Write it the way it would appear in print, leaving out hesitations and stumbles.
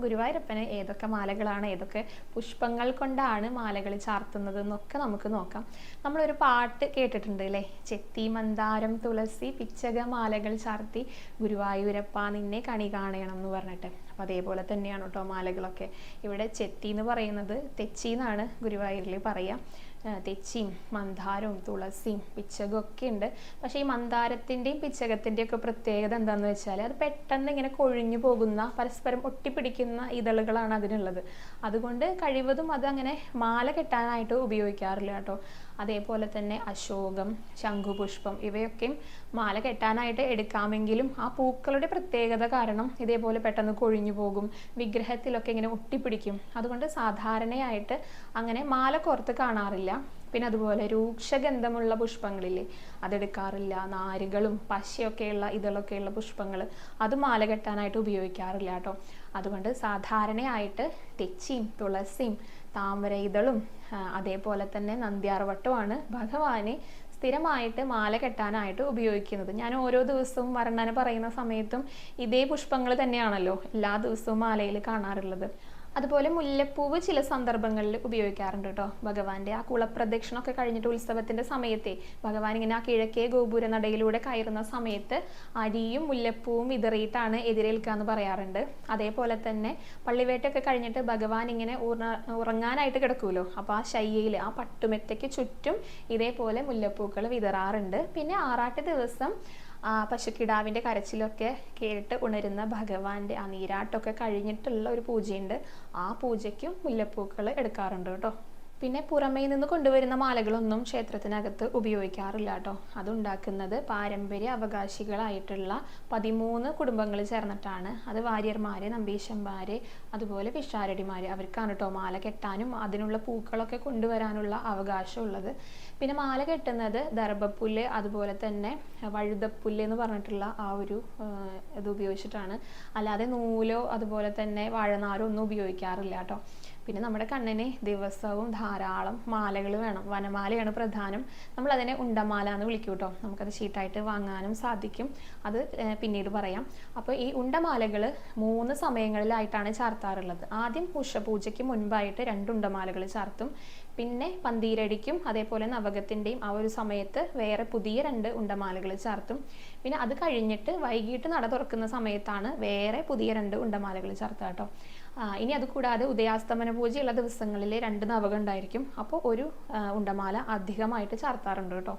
ഗുരുവായൂരപ്പന് ഏതൊക്കെ മാലകളാണ്, ഏതൊക്കെ പുഷ്പങ്ങൾ കൊണ്ടാണ് മാലകൾ ചാർത്തുന്നത് എന്നൊക്കെ നമുക്ക് നോക്കാം. നമ്മളൊരു പാട്ട് കേട്ടിട്ടുണ്ട് അല്ലേ, ചെത്തി മന്ദാരം തുളസി പിച്ചക മാലകൾ ചാർത്തി ഗുരുവായൂരപ്പ നിന്നെ കണി കാണണം എന്ന് പറഞ്ഞിട്ട്. അപ്പം അതേപോലെ തന്നെയാണ് കേട്ടോ മാലകളൊക്കെ. ഇവിടെ ചെത്തി എന്ന് പറയുന്നത് തെച്ചി എന്നാണ് ഗുരുവായൂരിൽ പറയുക. തെച്ചിയും മന്ദാരവും തുളസിയും പിച്ചകവും ഒക്കെ ഉണ്ട്. പക്ഷേ ഈ മന്ദാരത്തിൻ്റെയും പിച്ചകത്തിൻ്റെയും ഒക്കെ പ്രത്യേകത എന്താണെന്ന് വെച്ചാൽ അത് പെട്ടെന്ന് ഇങ്ങനെ കൊഴിഞ്ഞു പോകുന്ന, പരസ്പരം ഒട്ടിപ്പിടിക്കുന്ന ഇതളുകളാണ് അതിനുള്ളത്. അതുകൊണ്ട് കഴിവതും അതങ്ങനെ മാല കെട്ടാനായിട്ട് ഉപയോഗിക്കാറില്ല കേട്ടോ. അതേപോലെ തന്നെ അശോകം, ശംഖുപുഷ്പം ഇവയൊക്കെയും മാല കെട്ടാനായിട്ട് എടുക്കാമെങ്കിലും ആ പൂക്കളുടെ പ്രത്യേകത കാരണം ഇതേപോലെ പെട്ടെന്ന് കൊഴിഞ്ഞു പോകും, വിഗ്രഹത്തിലൊക്കെ ഇങ്ങനെ ഒട്ടിപ്പിടിക്കും. അതുകൊണ്ട് സാധാരണയായിട്ട് അങ്ങനെ മാല കോർത്ത് കാണാറില്ല. പിന്നെ അതുപോലെ രൂക്ഷഗന്ധമുള്ള പുഷ്പങ്ങളില്ലേ, അതെടുക്കാറില്ല. നാരുകളും പശയൊക്കെയുള്ള ഇതളൊക്കെയുള്ള പുഷ്പങ്ങൾ അത് മാല കെട്ടാനായിട്ട് ഉപയോഗിക്കാറില്ല കേട്ടോ. അതുകൊണ്ട് സാധാരണയായിട്ട് തെച്ചിയും തുളസിയും താമര ഇതളും അതേപോലെ തന്നെ നന്ദ്യാർവട്ടമാണ് ഭഗവാനെ സ്ഥിരമായിട്ട് മാല കെട്ടാനായിട്ട് ഉപയോഗിക്കുന്നത്. ഞാൻ ഓരോ ദിവസവും വർണ്ണന പറയുന്ന സമയത്തും ഇതേ പുഷ്പങ്ങൾ തന്നെയാണല്ലോ എല്ലാ ദിവസവും മാലയിൽ കാണാറുള്ളത്. അതുപോലെ മുല്ലപ്പൂവ് ചില സന്ദർഭങ്ങളിൽ ഉപയോഗിക്കാറുണ്ട് കേട്ടോ. ഭഗവാന്റെ ആ കുളപ്രദക്ഷിണമൊക്കെ കഴിഞ്ഞിട്ട് ഉത്സവത്തിന്റെ സമയത്തെ ഭഗവാൻ ഇങ്ങനെ ആ കിഴക്കേ ഗോപുര നടയിലൂടെ കയറുന്ന സമയത്ത് അരിയും മുല്ലപ്പൂവും വിതറിയിട്ടാണ് എതിരേൽക്കുക എന്ന് പറയാറുണ്ട്. അതേപോലെ തന്നെ പള്ളിവേട്ടൊക്കെ കഴിഞ്ഞിട്ട് ഭഗവാൻ ഇങ്ങനെ ഉറങ്ങാനായിട്ട് കിടക്കുമല്ലോ, അപ്പോൾ ആ ശയ്യയിൽ ആ പട്ടുമെത്തയ്ക്ക് ചുറ്റും ഇതേപോലെ മുല്ലപ്പൂക്കൾ വിതറാറുണ്ട്. പിന്നെ ആറാട്ട് ദിവസം പശുക്കിടാവിൻ്റെ കരച്ചിലൊക്കെ കേട്ട് ഉണരുന്ന ഭഗവാന്റെ ആ നീരാട്ടമൊക്കെ കഴിഞ്ഞിട്ടുള്ള ഒരു പൂജയുണ്ട്. ആ പൂജയ്ക്കും മുല്ലപ്പൂക്കൾ എടുക്കാറുണ്ട് കേട്ടോ. പിന്നെ പുറമേ നിന്ന് കൊണ്ടുവരുന്ന മാലകളൊന്നും ക്ഷേത്രത്തിനകത്ത് ഉപയോഗിക്കാറില്ല കേട്ടോ. അതുണ്ടാക്കുന്നത് പാരമ്പര്യ അവകാശികളായിട്ടുള്ള 13 കുടുംബങ്ങൾ ചേർന്നിട്ടാണ്. അത് വാര്യർമാര്, നമ്പീശന്മാര്, അതുപോലെ പിഷാരടിമാര്, അവർക്കാണ് കേട്ടോ മാല കെട്ടാനും അതിനുള്ള പൂക്കളൊക്കെ കൊണ്ടുവരാനുള്ള അവകാശമുള്ളത്. പിന്നെ മാല കെട്ടുന്നത് ദർഭപ്പുല്ല്, അതുപോലെ തന്നെ വഴുതപ്പുല്ല് എന്ന് പറഞ്ഞിട്ടുള്ള ആ ഒരു ഇത് ഉപയോഗിച്ചിട്ടാണ്. അല്ലാതെ നൂലോ അതുപോലെ തന്നെ വാഴനാരോ ഒന്നും ഉപയോഗിക്കാറില്ല കേട്ടോ. പിന്നെ നമ്മുടെ കണ്ണിന് ദിവസവും ധാരാളം മാലകൾ വേണം. വനമാലയാണ് പ്രധാനം. നമ്മളതിനെ ഉണ്ടമാല എന്ന് വിളിക്കും കേട്ടോ. നമുക്കത് ഷീട്ടായിട്ട് വാങ്ങാനും സാധിക്കും. അത് പിന്നീട് പറയാം. അപ്പോൾ ഈ ഉണ്ടമാലകൾ 3 സമയങ്ങളിലായിട്ടാണ് ചാർത്താറുള്ളത്. ആദ്യം ഉഷപൂജയ്ക്ക് മുൻപായിട്ട് 2 ഉണ്ടമാലകൾ ചാർത്തും. പിന്നെ പന്തീരടിക്കും അതേപോലെ നവകത്തിൻ്റെയും ആ ഒരു സമയത്ത് വേറെ പുതിയ 2 ഉണ്ടമാലകൾ ചാർത്തും. പിന്നെ അത് കഴിഞ്ഞിട്ട് വൈകിട്ട് നട തുറക്കുന്ന സമയത്താണ് വേറെ പുതിയ 2 ഉണ്ടമാലകൾ ചാർത്തുക കേട്ടോ. ഇനി അതുകൂടാതെ ഉദയാസ്തമന പൂജയുള്ള ദിവസങ്ങളിൽ 2 നവകം ഉണ്ടായിരിക്കും. അപ്പോൾ ഒരു ഉണ്ടമാല അധികമായിട്ട് ചാർത്താറുണ്ട് കേട്ടോ.